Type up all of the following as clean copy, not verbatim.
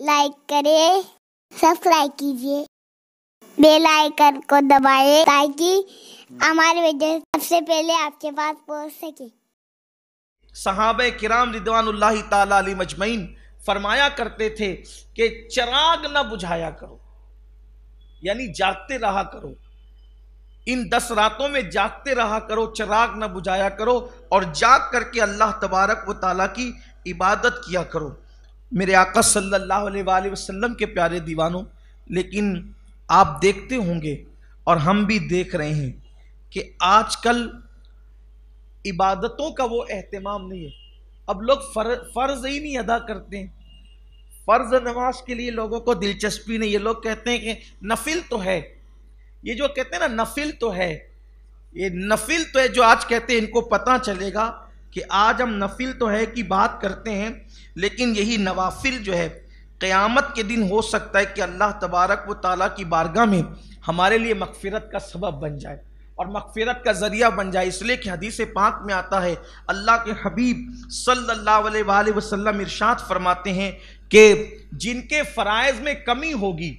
Like کریں، subscribe کیجیے، bell icon کو دبائیں تاکہ ہماری ویڈیو سب سے پہلے آپ کے پاس پہنچ سکے۔ صحابہ کرام رضوان اللہ تعالی علیہ مجمعین فرمایا کرتے تھے کہ چراغ نہ بجھایا کرو، یعنی جاگتے رہا کرو، ان 10 راتوں میں جاگتے رہا کرو، چراغ نہ بجھایا کرو اور جاگ کر کے اللہ تبارک و تعالیٰ کی عبادت کیا کرو۔ میرے آقا صلی اللہ علیہ وآلہ وسلم کے پیارے دیوانوں، لیکن آپ دیکھتے ہوں گے اور ہم بھی دیکھ رہے ہیں کہ آج کل عبادتوں کا وہ اہتمام نہیں ہے۔ اب لوگ فرض ہی نہیں ادا کرتے ہیں، فرض نماز کے لیے لوگوں کو دلچسپی نہیں۔ یہ لوگ کہتے ہیں کہ نفل تو ہے، یہ جو کہتے ہیں نا نفل تو ہے، یہ نفل تو ہے جو آج کہتے ہیں، ان کو پتہ چلے گا کہ آج ہم نفل تو ہے کی بات کرتے ہیں، لیکن یہی نوافل جو ہے قیامت کے دن ہو سکتا ہے کہ اللہ تبارک و تعالیٰ کی بارگاہ میں ہمارے لیے مغفرت کا سبب بن جائے اور مغفرت کا ذریعہ بن جائے۔ اس لیے کہ حدیث پاک میں آتا ہے، اللہ کے حبیب صلی اللہ علیہ وآلہ وسلم ارشاد فرماتے ہیں کہ جن کے فرائض میں کمی ہوگی،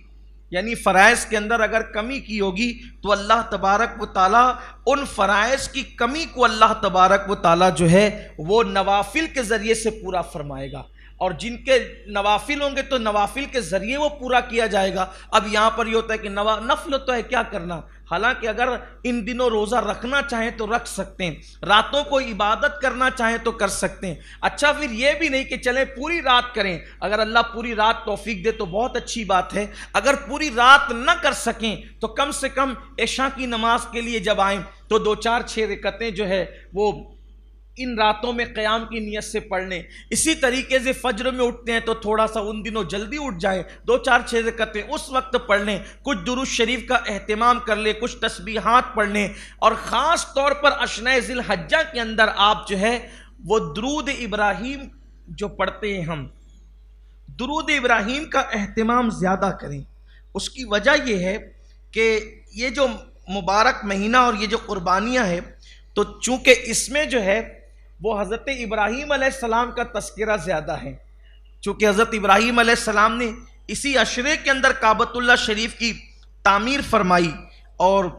یعنی فرائض کے اندر اگر کمی کی ہوگی تو اللہ تبارک و تعالیٰ ان فرائض کی کمی کو اللہ تبارک و تعالیٰ جو ہے وہ نوافل کے ذریعے سے پورا فرمائے گا، اور جن کے نوافل ہوں گے تو نوافل کے ذریعے وہ پورا کیا جائے گا۔ اب یہاں پر یہ ہوتا ہے کہ نفل تو ہے، کیا کرنا؟ حالانکہ اگر ان دنوں روزہ رکھنا چاہیں تو رکھ سکتے ہیں، راتوں کو عبادت کرنا چاہیں تو کر سکتے ہیں۔ اچھا، پھر یہ بھی نہیں کہ چلیں پوری رات کریں، اگر اللہ پوری رات توفیق دے تو بہت اچھی بات ہے۔ اگر پوری رات نہ کر سکیں تو کم سے کم عشاء کی نماز کے لیے جب آئیں تو 2-4-6 رکعتیں جو ہے وہ ان راتوں میں قیام کی نیت سے پڑھ لیں۔ اسی طریقے سے فجر میں اٹھتے ہیں تو تھوڑا سا ان دنوں جلدی اٹھ جائیں، 2-4-6 رکعتیں اس وقت پڑھ لیں، کچھ درود شریف کا اہتمام کر لیں، کچھ تسبیحات پڑھ لیں، اور خاص طور پر عشرۂ ذی الحجہ کے اندر آپ جو ہے وہ درود ابراہیم جو پڑھتے ہیں، ہم درود ابراہیم کا اہتمام زیادہ کریں۔ اس کی وجہ یہ ہے کہ یہ جو مبارک مہینہ اور یہ جو قربانیاں ہیں، تو چونکہ اس میں جو ہے وہ حضرت ابراہیم علیہ السلام کا تذکرہ زیادہ ہے، چونکہ حضرت ابراہیم علیہ السلام نے اسی عشرے کے اندر کعبۃ اللہ شریف کی تعمیر فرمائی، اور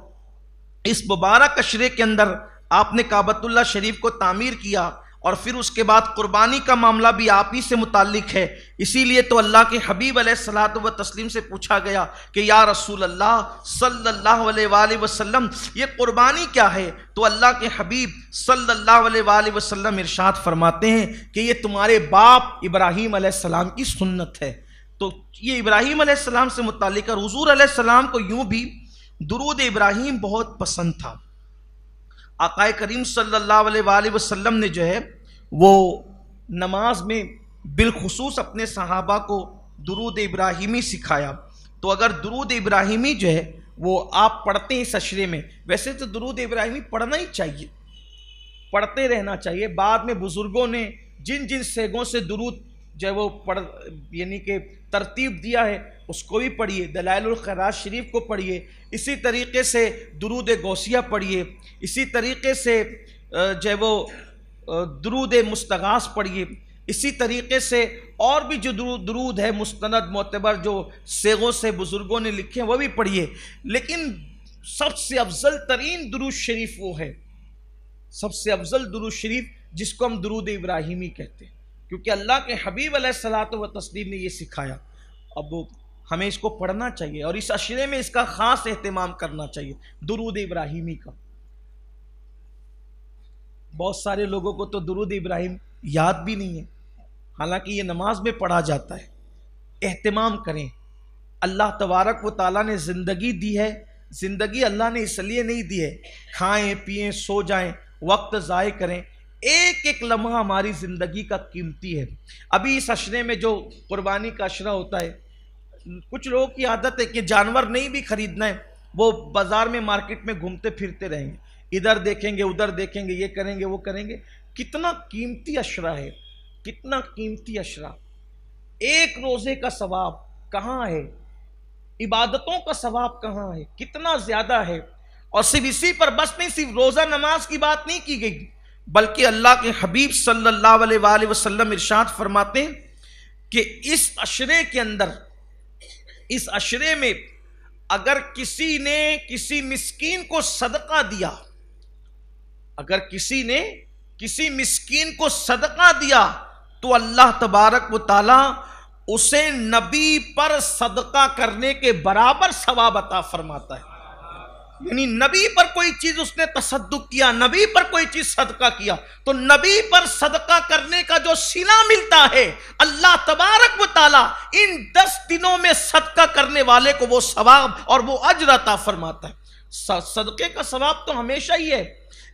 اس مبارک عشرے کے اندر آپ نے کعبۃ اللہ شریف کو تعمیر کیا، اور پھر اس کے بعد قربانی کا معاملہ بھی آپ ہی سے متعلق ہے۔ اسی لیے تو اللہ کے حبیب علیہ الصلوۃ والتسلیم سے پوچھا گیا کہ یا رسول اللہ صلی اللہ علیہ وآلہ وسلم یہ قربانی کیا ہے؟ تو اللہ کے حبیب صلی اللہ علیہ وآلہ وسلم ارشاد فرماتے ہیں کہ یہ تمہارے باپ ابراہیم علیہ السلام کی سنت ہے۔ تو یہ ابراہیم علیہ السلام سے متعلق ہے۔ حضور علیہ السلام کو یوں بھی درود ابراہیم بہت پسند تھا۔ آقا کریم صلی اللہ علیہ وآلہ وسلم نے جو ہے وہ نماز میں بالخصوص اپنے صحابہ کو درود ابراہیمی سکھایا۔ تو اگر درود ابراہیمی جو ہے وہ آپ پڑھتے ہیں اس عشرے میں، ویسے تو درود ابراہیمی پڑھنا ہی چاہیے، پڑھتے رہنا چاہیے۔ بعد میں بزرگوں نے جن جن سیگوں سے درود جو ہے وہ یعنی کہ ترتیب دیا ہے اس کو بھی پڑھیے، دلائل الخیرات شریف کو پڑھیے، اسی طریقے سے درود غوثیہ پڑھیے، اسی طریقے سے جو ہے وہ درود مستغاث پڑھیے، اسی طریقے سے اور بھی جو درود ہے مستند معتبر جو سیغوں سے بزرگوں نے لکھے ہیں وہ بھی پڑھیے۔ لیکن سب سے افضل ترین درود شریف وہ ہے، سب سے افضل درود شریف جس کو ہم درود ابراہیمی کہتے ہیں، کیونکہ اللہ کے حبیب علیہ الصلوۃ والتسلیم نے یہ سکھایا۔ اب ہمیں اس کو پڑھنا چاہیے اور اس عشرے میں اس کا خاص اہتمام کرنا چاہیے، درود ابراہیمی کا۔ بہت سارے لوگوں کو تو درود ابراہیم یاد بھی نہیں ہے، حالانکہ یہ نماز میں پڑھا جاتا ہے۔ اہتمام کریں، اللہ تبارک و تعالیٰ نے زندگی دی ہے، زندگی اللہ نے اس لیے نہیں دی ہے کھائیں پیئیں سو جائیں وقت ضائع کریں، ایک ایک لمحہ ہماری زندگی کا قیمتی ہے۔ ابھی اس عشرے میں جو قربانی کا عشرہ ہوتا ہے، کچھ لوگوں کی عادت ہے کہ جانور نہیں بھی خریدنا ہے، وہ بازار میں مارکیٹ میں گھومتے پھرتے رہیں گے، ادھر دیکھیں گے ادھر دیکھیں گے، یہ کریں گے وہ کریں گے۔ کتنا قیمتی عشرہ ہے، کتنا قیمتی عشرہ، ایک روزے کا ثواب کہاں ہے، عبادتوں کا ثواب کہاں ہے، کتنا زیادہ ہے۔ اور صرف اسی پر بس نہیں، صرف روزہ نماز کی بات نہیں کی گئی، بلکہ اللہ کے حبیب صلی اللہ علیہ وآلہ وسلم ارشاد فرماتے ہیں کہ اس عشرے کے اندر، اس عشرے میں اگر کسی نے کسی مسکین کو صدقہ دیا، اگر کسی نے کسی مسکین کو صدقہ دیا تو اللہ تبارک و تعالی اسے نبی پر صدقہ کرنے کے برابر ثواب عطا فرماتا ہے۔ یعنی نبی پر کوئی چیز اس نے تصدق کیا، نبی پر کوئی چیز صدقہ کیا، تو نبی پر صدقہ کرنے کا جو صلہ ملتا ہے اللہ تبارک و تعالی ان 10 دنوں میں صدقہ کرنے والے کو وہ ثواب اور وہ اجر عطا فرماتا ہے۔ صدقے کا ثواب تو ہمیشہ ہی ہے،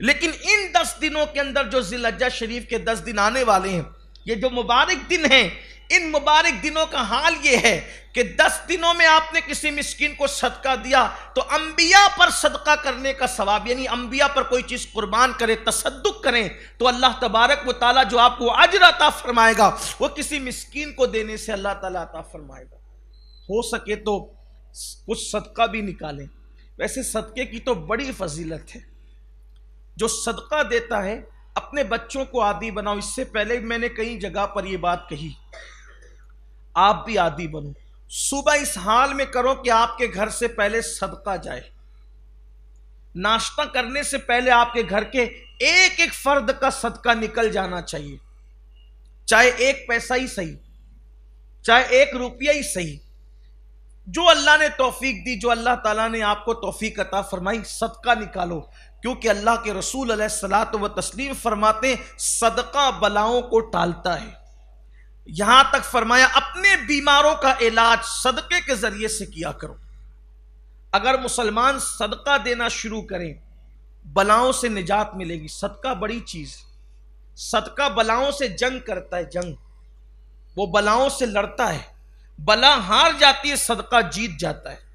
لیکن ان 10 دنوں کے اندر جو ذی الحجہ شریف کے 10 دن آنے والے ہیں، یہ جو مبارک دن ہیں، ان مبارک دنوں کا حال یہ ہے کہ 10 دنوں میں آپ نے کسی مسکین کو صدقہ دیا تو انبیاء پر صدقہ کرنے کا ثواب، یعنی انبیاء پر کوئی چیز قربان کرے، تصدق کریں تو اللہ تبارک و تعالیٰ جو آپ کو اجر عطا فرمائے گا وہ کسی مسکین کو دینے سے اللہ تعالیٰ عطا فرمائے گا۔ ہو سکے تو کچھ صدقہ بھی نکالیں۔ ویسے صدقے کی تو بڑی فضیلت ہے، جو صدقہ دیتا ہے اپنے بچوں کو عادی بناؤ۔ اس سے پہلے میں نے کئی جگہ پر یہ بات کہی، آپ بھی عادی بنو، صبح اس حال میں کرو کہ آپ کے گھر سے پہلے صدقہ جائے، ناشتہ کرنے سے پہلے آپ کے گھر کے ایک ایک فرد کا صدقہ نکل جانا چاہیے، چاہے 1 پیسہ ہی صحیح، چاہے 1 روپیہ ہی صحیح، جو اللہ نے توفیق دی، جو اللہ تعالیٰ نے آپ کو توفیق عطا فرمائی، صدقہ نکالو، کیونکہ اللہ کے رسول علیہ الصلوۃ والتسلیم فرماتے ہیں صدقہ بلاؤں کو ٹالتا ہے۔ یہاں تک فرمایا اپنے بیماروں کا علاج صدقے کے ذریعے سے کیا کرو۔ اگر مسلمان صدقہ دینا شروع کریں بلاؤں سے نجات ملے گی۔ صدقہ بڑی چیز، صدقہ بلاؤں سے جنگ کرتا ہے، جنگ، وہ بلاؤں سے لڑتا ہے، بلا ہار جاتی ہے، صدقہ جیت جاتا ہے۔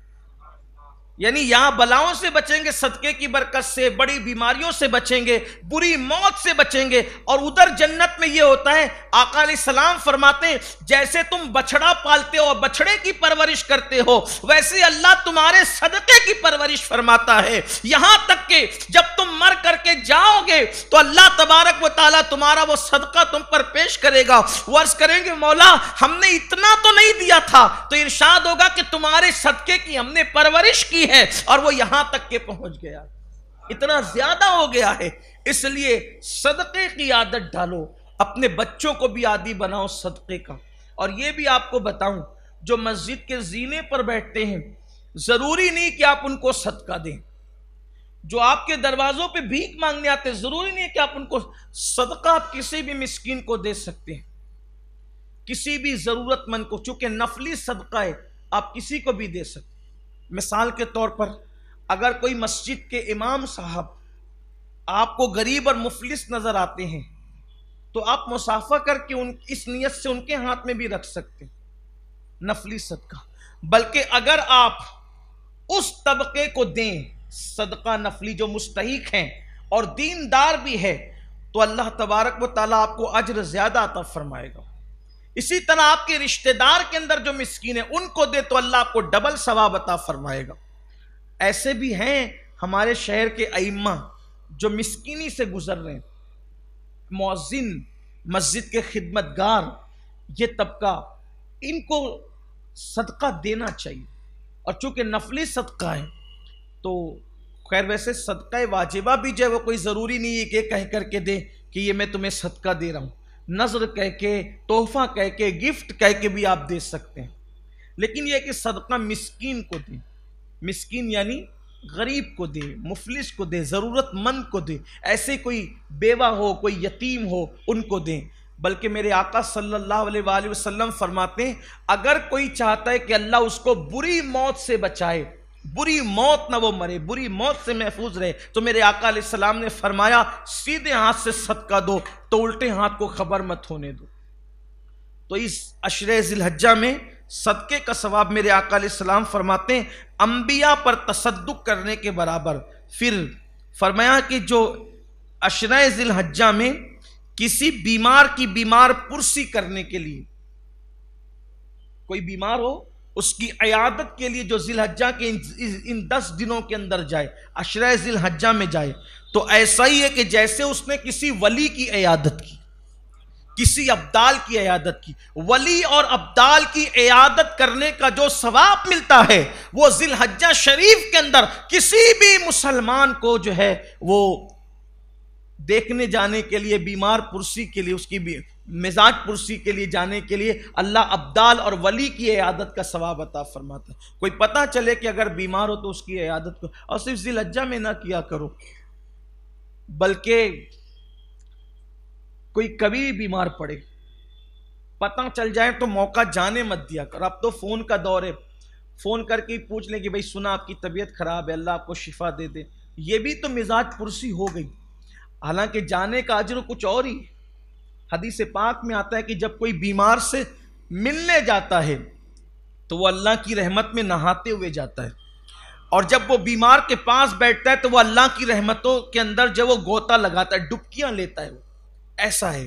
یعنی یہاں بلاؤں سے بچیں گے صدقے کی برکت سے، بڑی بیماریوں سے بچیں گے، بری موت سے بچیں گے، اور ادھر جنت میں یہ ہوتا ہے، آقا علیہ السلام فرماتے ہیں جیسے تم بچڑا پالتے ہو اور بچڑے کی پرورش کرتے ہو، ویسے اللہ تمہارے صدقے کی پرورش فرماتا ہے، یہاں تک کہ جب تم مر کر کے جاؤ گے تو اللہ تبارک و تعالیٰ تمہارا وہ صدقہ تم پر پیش کرے گا، وہ عرض کریں گے مولا ہم نے اتنا تو نہیں دیا تھا، تو ارشاد ہوگا کہ تمہارے صدقے کی ہم نے پرورش کی ہے اور وہ یہاں تک کہ پہنچ گیا، اتنا زیادہ ہو گیا ہے۔ اس لیے صدقے کی عادت ڈالو، اپنے بچوں کو بھی عادی بناؤ صدقے کا۔ اور یہ بھی آپ کو بتاؤں، جو مسجد کے زینے پر بیٹھتے ہیں ضروری نہیں کہ آپ ان کو صدقہ دیں، جو آپ کے دروازوں پہ بھیک مانگنے آتے ضروری نہیں کہ آپ ان کو صدقہ، آپ کسی بھی مسکین کو دے سکتے ہیں، کسی بھی ضرورت مند کو، چونکہ نفلی صدقہ ہے آپ کسی کو بھی دے سکتے ہیں۔ مثال کے طور پر اگر کوئی مسجد کے امام صاحب آپ کو غریب اور مفلس نظر آتے ہیں تو آپ مصافحہ کر کے اس نیت سے ان کے ہاتھ میں بھی رکھ سکتے ہیں، نفلی صدقہ۔ بلکہ اگر آپ اس طبقے کو دیں صدقہ نفلی جو مستحق ہیں اور دیندار بھی ہے تو اللہ تبارک و تعالیٰ آپ کو اجر زیادہ عطا فرمائے گا۔ اسی طرح آپ کے رشتہ دار کے اندر جو مسکین ہیں ان کو دے تو اللہ آپ کو ڈبل ثواب عطا فرمائے گا۔ ایسے بھی ہیں ہمارے شہر کے ائمہ جو مسکینی سے گزر رہے ہیں، مؤذن، مسجد کے خدمتگار، یہ طبقہ، ان کو صدقہ دینا چاہیے، اور چونکہ نفلی صدقہ ہے تو خیر ویسے صدقہ واجبہ بھی جو ہے وہ کوئی ضروری نہیں ہے کہ کہہ کر کے دیں کہ یہ میں تمہیں صدقہ دے رہا ہوں، نظر کہہ کے، تحفہ کہہ کے، گفٹ کہہ کے بھی آپ دے سکتے ہیں، لیکن یہ کہ صدقہ مسکین کو دیں، مسکین یعنی غریب کو دے، مفلس کو دے، ضرورت مند کو دے، ایسے کوئی بیوہ ہو، کوئی یتیم ہو ان کو دیں۔ بلکہ میرے آقا صلی اللہ علیہ وآلہ وسلم فرماتے ہیں اگر کوئی چاہتا ہے کہ اللہ اس کو بری موت سے بچائے، بری موت نہ وہ مرے، بری موت سے محفوظ رہے، تو میرے آقا علیہ السلام نے فرمایا سیدھے ہاتھ سے صدقہ دو تو الٹے ہاتھ کو خبر مت ہونے دو۔ تو اس عشرہ ذی الحجہ میں صدقے کا ثواب میرے آقا علیہ السلام فرماتے ہیں انبیاء پر تصدق کرنے کے برابر۔ پھر فرمایا کہ جو عشرہ ذی الحجہ میں کسی بیمار کی بیمار پرسی کرنے کے لیے، کوئی بیمار ہو اس کی عیادت کے لیے جو ذی الحجہ کے ان 10 دنوں کے اندر جائے، عشرہ ذی الحجہ میں جائے، تو ایسا ہی ہے کہ جیسے اس نے کسی ولی کی عیادت کی، کسی ابدال کی عیادت کی. ولی اور ابدال کی عیادت کرنے کا جو ثواب ملتا ہے وہ ذی الحجہ شریف کے اندر کسی بھی مسلمان کو جو ہے وہ دیکھنے جانے کے لیے، بیمار پرسی کے لیے، اس کی مزاج پرسی کے لیے جانے کے لیے اللہ ابدال اور ولی کی عیادت کا ثواب عطا فرماتا ہے. کوئی پتہ چلے کہ اگر بیمار ہو تو اس کی عیادت کو، اور صرف ذی الحجہ میں نہ کیا کرو، بلکہ کوئی کبھی بھی بیمار پڑے، پتہ چل جائے تو موقع جانے مت دیا کر. اب تو فون کا دور ہے، فون کر کے پوچھ لیں کہ بھئی سنا آپ کی طبیعت خراب ہے، اللہ آپ کو شفا دے دے. یہ بھی تو مزاج پرسی ہو گئی، حالانکہ جانے کا اجر کچھ اور ہی. حدیث پاک میں آتا ہے کہ جب کوئی بیمار سے ملنے جاتا ہے تو وہ اللہ کی رحمت میں نہاتے ہوئے جاتا ہے، اور جب وہ بیمار کے پاس بیٹھتا ہے تو وہ اللہ کی رحمتوں کے اندر جو وہ غوطہ لگاتا ہے، ڈبکیاں لیتا ہے. وہ ایسا ہے،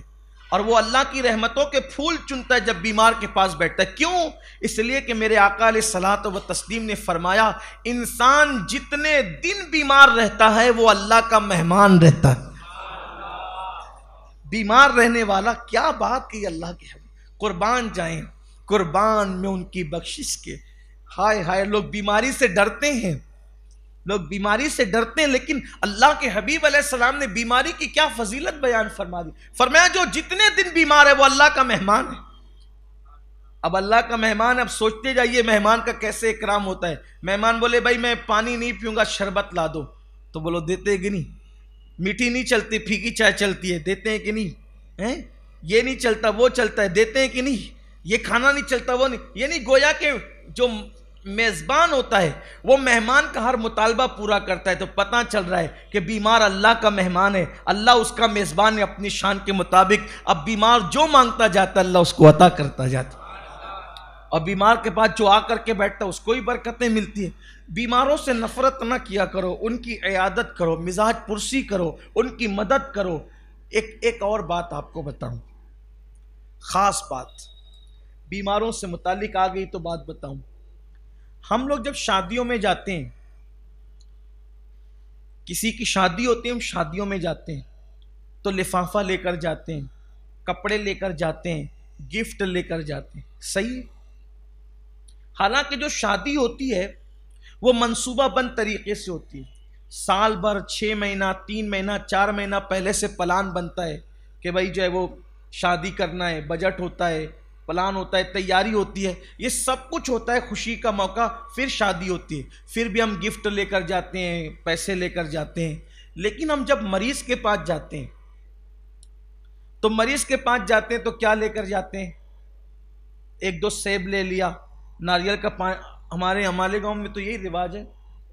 اور وہ اللہ کی رحمتوں کے پھول چنتا ہے جب بیمار کے پاس بیٹھتا ہے. کیوں؟ اس لیے کہ میرے آقا علیہ الصلوۃ والتسلیم نے فرمایا انسان جتنے دن بیمار رہتا ہے وہ اللہ کا مہمان رہتا ہے. بیمار رہنے والا، کیا بات کی اللہ کے حبیب، قربان جائیں، قربان میں ان کی بخشش کے. ہائے ہائے، لوگ بیماری سے ڈرتے ہیں، لوگ بیماری سے ڈرتے ہیں، لیکن اللہ کے حبیب علیہ السلام نے بیماری کی کیا فضیلت بیان فرما دی. فرمایا جو جتنے دن بیمار ہے وہ اللہ کا مہمان ہے. اب اللہ کا مہمان، اب سوچتے جائیے مہمان کا کیسے اکرام ہوتا ہے. مہمان بولے بھائی میں پانی نہیں پیوں گا، شربت لا دو، تو بولو دیتے ہیں کہ نہیں؟ میٹھی نہیں چلتی، پھیکی چائے چلتی ہے، دیتے ہیں کہ نہیں؟ یہ نہیں چلتا وہ چلتا ہے، دیتے ہیں کہ نہیں؟ یہ کھانا نہیں چلتا وہ نہیں. یعنی گویا کہ جو میزبان ہوتا ہے وہ مہمان کا ہر مطالبہ پورا کرتا ہے. تو پتہ چل رہا ہے کہ بیمار اللہ کا مہمان ہے، اللہ اس کا میزبان ہے اپنی شان کے مطابق. اب بیمار جو مانگتا جاتا ہے اللہ اس کو عطا کرتا جاتا ہے، اور بیمار کے پاس جو آ کر کے بیٹھتا ہے اس کو ہی برکتیں ملتی ہیں. بیماروں سے نفرت نہ کیا کرو، ان کی عیادت کرو، مزاج پرسی کرو، ان کی مدد کرو. ایک اور بات آپ کو بتاؤں، خاص بات بیماروں سے متعلق آ گئی تو بات بتاؤں. ہم لوگ جب شادیوں میں جاتے ہیں، کسی کی شادی ہوتی ہے، ہم شادیوں میں جاتے ہیں تو لفافہ لے کر جاتے ہیں، کپڑے لے کر جاتے ہیں، گفٹ لے کر جاتے ہیں. صحیح؟ حالانکہ جو شادی ہوتی ہے وہ منصوبہ بند طریقے سے ہوتی ہے. سال بھر 6 مہینہ 3 مہینہ 4 مہینہ پہلے سے پلان بنتا ہے کہ بھائی جو ہے وہ شادی کرنا ہے، بجٹ ہوتا ہے، پلان ہوتا ہے، تیاری ہوتی ہے، یہ سب کچھ ہوتا ہے. خوشی کا موقع، پھر شادی ہوتی ہے، پھر بھی ہم گفٹ لے کر جاتے ہیں، پیسے لے کر جاتے ہیں. لیکن ہم جب مریض کے پاس جاتے ہیں تو مریض کے پاس جاتے ہیں تو کیا لے کر جاتے ہیں؟ 1-2 سیب لے لیا، ناریل کا پانی. ہمارے گاؤں میں تو یہی رواج ہے،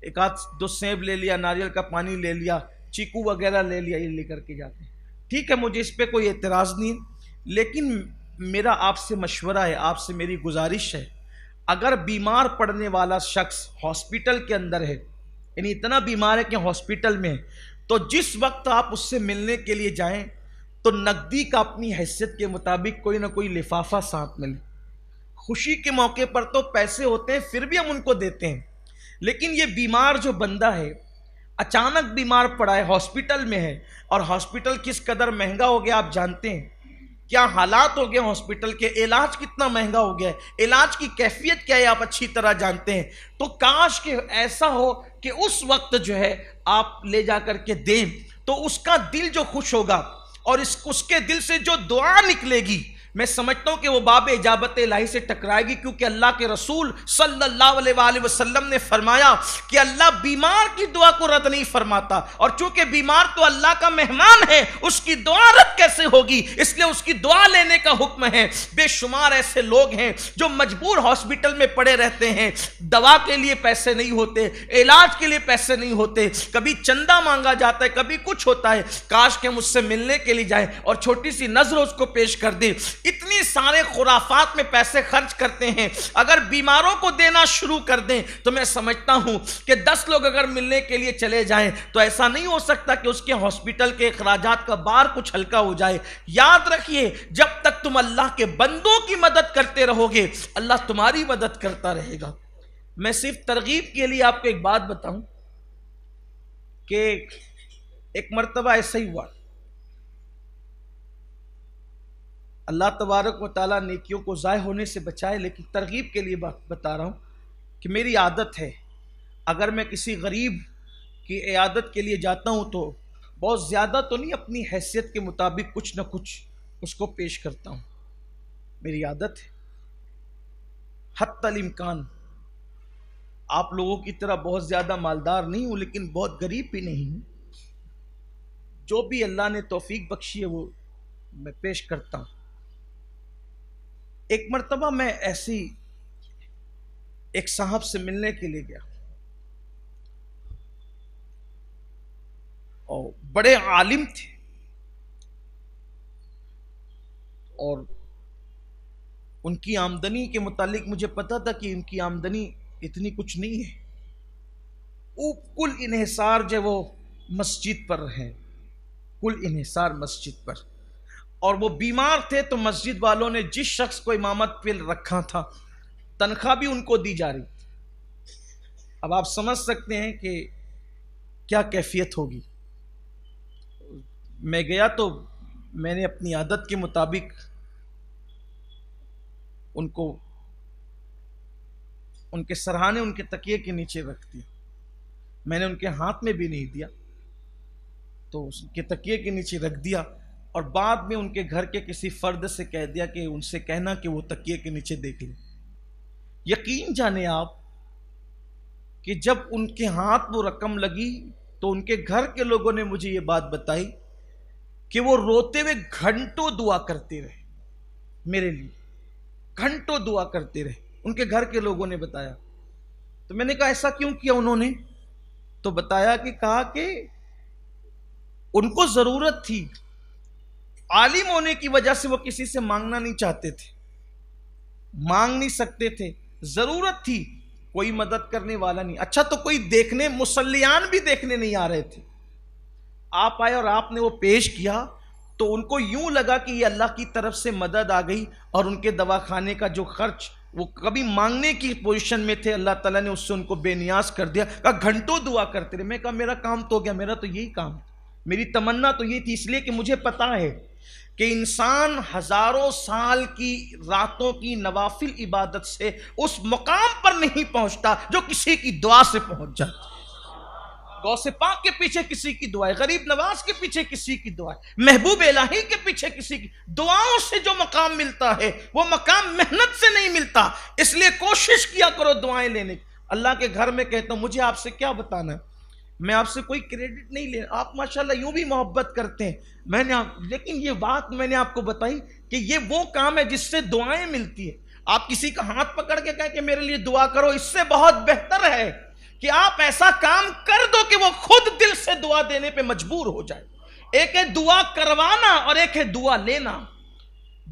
1-2 سیب لے لیا، ناریل کا پانی لے لیا، چیکو وغیرہ لے لیا، یہ لے کر کے جاتے ہیں. ٹھیک ہے، مجھے اس پہ کوئی اعتراض نہیں، لیکن میرا آپ سے مشورہ ہے، آپ سے میری گزارش ہے، اگر بیمار پڑنے والا شخص ہاسپٹل کے اندر ہے، یعنی اتنا بیمار ہے کہ ہاسپٹل میں ہے، تو جس وقت آپ اس سے ملنے کے لیے جائیں تو نقدی کا اپنی حیثیت کے مطابق کوئی نہ کوئی لفافہ ساتھ میں لیں. خوشی کے موقع پر تو پیسے ہوتے ہیں پھر بھی ہم ان کو دیتے ہیں، لیکن یہ بیمار جو بندہ ہے، اچانک بیمار پڑا ہے، ہاسپٹل میں ہے، اور ہاسپٹل کس قدر مہنگا ہو گیا آپ جانتے ہیں، کیا حالات ہو گئے ہاسپٹل کے، علاج کتنا مہنگا ہو گیا ہے، علاج کی کیفیت کیا ہے آپ اچھی طرح جانتے ہیں. تو کاش کہ ایسا ہو کہ اس وقت جو ہے آپ لے جا کر کے دیں تو اس کا دل جو خوش ہوگا، اور اس کے دل سے جو دعا نکلے گی، میں سمجھتا ہوں کہ وہ باب اجابت الہی سے ٹکرائے گی. کیونکہ اللہ کے رسول صلی اللہ علیہ وآلہ وسلم نے فرمایا کہ اللہ بیمار کی دعا کو رد نہیں فرماتا، اور چونکہ بیمار تو اللہ کا مہمان ہے، اس کی دعا رد کیسے ہوگی؟ اس لیے اس کی دعا لینے کا حکم ہے. بے شمار ایسے لوگ ہیں جو مجبور ہاسپٹل میں پڑے رہتے ہیں، دوا کے لیے پیسے نہیں ہوتے، علاج کے لیے پیسے نہیں ہوتے، کبھی چندہ مانگا جاتا ہے، کبھی کچھ ہوتا ہے. کاش کہ مجھ سے ملنے کے لیے جائیں اور چھوٹی سی نظر اس کو پیش کر دیں. اتنی سارے خرافات میں پیسے خرچ کرتے ہیں، اگر بیماروں کو دینا شروع کر دیں تو میں سمجھتا ہوں کہ 10 لوگ اگر ملنے کے لیے چلے جائیں تو ایسا نہیں ہو سکتا کہ اس کے ہاسپٹل کے اخراجات کا بار کچھ ہلکا ہو جائے. یاد رکھیے، جب تک تم اللہ کے بندوں کی مدد کرتے رہو گے اللہ تمہاری مدد کرتا رہے گا. میں صرف ترغیب کے لیے آپ کو ایک بات بتاؤں کہ ایک مرتبہ ایسا ہی ہوا، اللہ تبارک و تعالیٰ نیکیوں کو ضائع ہونے سے بچائے، لیکن ترغیب کے لیے بات بتا رہا ہوں کہ میری عادت ہے اگر میں کسی غریب کی عیادت کے لیے جاتا ہوں تو بہت زیادہ تو نہیں، اپنی حیثیت کے مطابق کچھ نہ کچھ اس کو پیش کرتا ہوں، میری عادت ہے۔ حتی الامکان آپ لوگوں کی طرح بہت زیادہ مالدار نہیں ہوں، لیکن بہت غریب بھی نہیں ہوں، جو بھی اللہ نے توفیق بخشی ہے وہ میں پیش کرتا ہوں۔ ایک مرتبہ میں ایسی ایک صاحب سے ملنے کے لیے گیا، اور بڑے عالم تھے، اور ان کی آمدنی کے متعلق مجھے پتا تھا کہ ان کی آمدنی اتنی کچھ نہیں ہے، وہ کل انحصار جو وہ مسجد پر ہیں، کل انحصار مسجد پر، اور وہ بیمار تھے تو مسجد والوں نے جس شخص کو امامت پہ رکھا تھا تنخواہ بھی ان کو دی جا رہی تھی۔ اب آپ سمجھ سکتے ہیں کہ کیا کیفیت ہوگی۔ میں گیا تو میں نے اپنی عادت کے مطابق ان کو ان کے سرہانے ان کے تکیے کے نیچے رکھ دیا، میں نے ان کے ہاتھ میں بھی نہیں دیا، تو ان کے تکیے کے نیچے رکھ دیا، اور بعد میں ان کے گھر کے کسی فرد سے کہہ دیا کہ ان سے کہنا کہ وہ تکیے کے نیچے دیکھ لیں۔ یقین جانے آپ کہ جب ان کے ہاتھ وہ رقم لگی تو ان کے گھر کے لوگوں نے مجھے یہ بات بتائی کہ وہ روتے ہوئے گھنٹوں دعا کرتے رہے میرے لیے، گھنٹوں دعا کرتے رہے، ان کے گھر کے لوگوں نے بتایا۔ تو میں نے کہا ایسا کیوں کیا انہوں نے؟ تو بتایا کہ کہا کہ ان کو ضرورت تھی، عالم ہونے کی وجہ سے وہ کسی سے مانگنا نہیں چاہتے تھے، مانگ نہیں سکتے تھے، ضرورت تھی، کوئی مدد کرنے والا نہیں۔ اچھا تو کوئی دیکھنے، مصلیان بھی دیکھنے نہیں آ رہے تھے، آپ آئے اور آپ نے وہ پیش کیا تو ان کو یوں لگا کہ یہ اللہ کی طرف سے مدد آ گئی، اور ان کے دواخانے کا جو خرچ وہ کبھی مانگنے کی پوزیشن میں تھے، اللہ تعالیٰ نے اس سے ان کو بے نیاز کر دیا۔ کہا گھنٹوں دعا کرتے رہے۔ میں کہا میرا کام تو ہو گیا، میرا تو یہی کام، میری تمنا تو یہ تھی، اس لیے کہ مجھے پتا ہے کہ انسان ہزاروں سال کی راتوں کی نوافل عبادت سے اس مقام پر نہیں پہنچتا جو کسی کی دعا سے پہنچ جاتا۔ غوث پاک کے پیچھے کسی کی دعا ہے، غریب نواز کے پیچھے کسی کی دعا ہے، محبوب الہی کے پیچھے کسی کی دعاؤں سے جو مقام ملتا ہے وہ مقام محنت سے نہیں ملتا۔ اس لیے کوشش کیا کرو دعائیں لینے کی۔ اللہ کے گھر میں کہتا ہوں مجھے آپ سے کیا بتانا ہے، میں آپ سے کوئی کریڈٹ نہیں لینا، آپ ماشاءاللہ یوں بھی محبت کرتے ہیں، لیکن یہ بات میں نے آپ کو بتائی کہ یہ وہ کام ہے جس سے دعائیں ملتی ہیں۔ آپ کسی کا ہاتھ پکڑ کے کہیں کہ میرے لیے دعا کرو، اس سے بہت بہتر ہے کہ آپ ایسا کام کر دو کہ وہ خود دل سے دعا دینے پہ مجبور ہو جائے۔ ایک ہے دعا کروانا اور ایک ہے دعا لینا،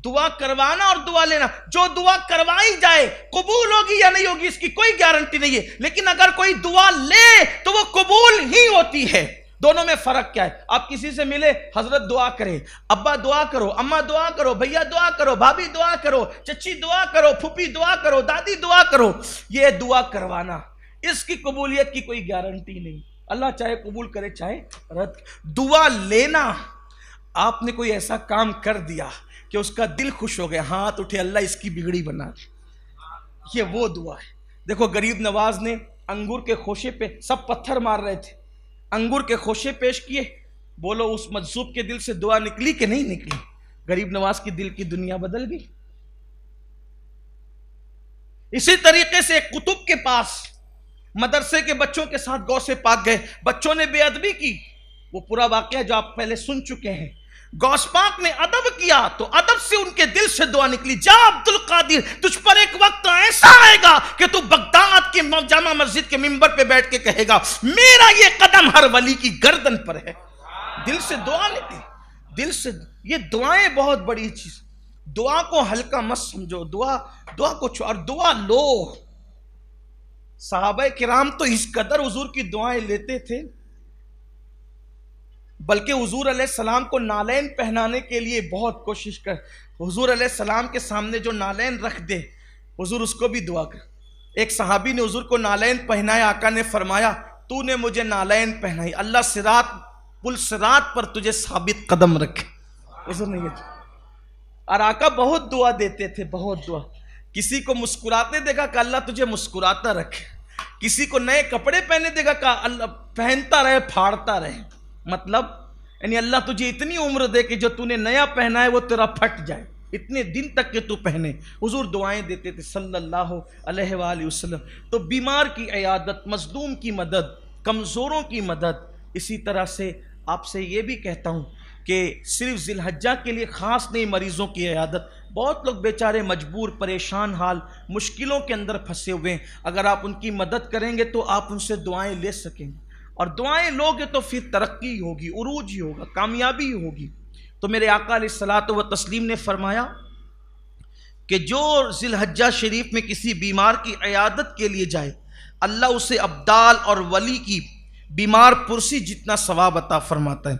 دعا کروانا اور دعا لینا۔ جو دعا کروائی جائے قبول ہوگی یا نہیں ہوگی اس کی کوئی گارنٹی نہیں ہے، لیکن اگر کوئی دعا لے تو وہ قبول ہی ہوتی ہے۔ دونوں میں فرق کیا ہے؟ آپ کسی سے ملے، حضرت دعا کرے، ابا دعا کرو، اماں دعا کرو، بھیا دعا کرو، بھابھی دعا کرو، چچی دعا کرو، پھوپھی دعا کرو، دادی دعا کرو، یہ دعا کروانا، اس کی قبولیت کی کوئی گارنٹی نہیں، اللہ چاہے قبول کرے چاہے رد۔ دعا لینا، آپ نے کوئی ایسا کام کر دیا کہ اس کا دل خوش ہو گیا، ہاتھ اٹھے اللہ اس کی بگڑی بنا دی، یہ وہ دعا ہے۔ دیکھو غریب نواز نے انگور کے خوشے پہ، سب پتھر مار رہے تھے، انگور کے خوشے پیش کیے، بولو اس مجذوب کے دل سے دعا نکلی کہ نہیں نکلی؟ غریب نواز کی دل کی دنیا بدل گئی۔ اسی طریقے سے قطب کے پاس مدرسے کے بچوں کے ساتھ غوث پاک گئے، بچوں نے بے ادبی کی، وہ پورا واقعہ جو آپ پہلے سن چکے ہیں۔ غوث پاک نے ادب کیا تو ادب سے ان کے دل سے دعا نکلی، جا عبد القادر تجھ پر ایک وقت ایسا آئے گا کہ تو بغداد کے جامع مسجد کے منبر پہ بیٹھ کے کہے گا میرا یہ قدم ہر ولی کی گردن پر ہے۔ دل سے دعا نکلی، دل سے۔ یہ دعائیں بہت بڑی چیز، دعا کو ہلکا مت سمجھو، دعا کو اور دعا لو۔ صحابہ کرام تو اس قدر حضور کی دعائیں لیتے تھے، بلکہ حضور علیہ السلام کو نالین پہنانے کے لیے بہت کوشش کر، حضور علیہ السلام کے سامنے جو نالین رکھ دے حضور اس کو بھی دعا کر۔ ایک صحابی نے حضور کو نالین پہنایا، آقا نے فرمایا تو نے مجھے نالین پہنائی، اللہ پل صراط پر تجھے ثابت قدم رکھے۔ حضور نے یہ اور آقا بہت دعا دیتے تھے، بہت دعا. کسی کو مسکراتے دیکھا کہ اللہ تجھے مسکراتا رکھے، کسی کو نئے کپڑے پہنے دیکھا کہ اللہ پہنتا رہے، پھاڑتا رہے. مطلب یعنی اللہ تجھے اتنی عمر دے کہ جو تو نے نیا پہنا ہے وہ تیرا پھٹ جائے، اتنے دن تک کہ تو پہنے. حضور دعائیں دیتے تھے صلی اللہ علیہ وآلہ وسلم. تو بیمار کی عیادت، مظلوم کی مدد، کمزوروں کی مدد. اسی طرح سے آپ سے یہ بھی کہتا ہوں کہ صرف ذی الحجہ کے لیے خاص نہیں مریضوں کی عیادت. بہت لوگ بیچارے مجبور، پریشان حال، مشکلوں کے اندر پھنسے ہوئے ہیں. اگر آپ ان کی مدد کریں گے تو آپ ان سے دعائیں لے سکیں گے، اور دعائیں لوگے تو پھر ترقی ہوگی، عروج ہی ہوگا، کامیابی ہی ہوگی. تو میرے آقا علیہ الصلوۃ والتسلیم نے فرمایا کہ جو ذی الحجہ شریف میں کسی بیمار کی عیادت کے لیے جائے، اللہ اسے ابدال اور ولی کی بیمار پرسی جتنا ثواب عطا فرماتا ہے.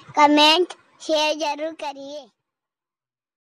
کمنٹ شیئر ضرور کریے.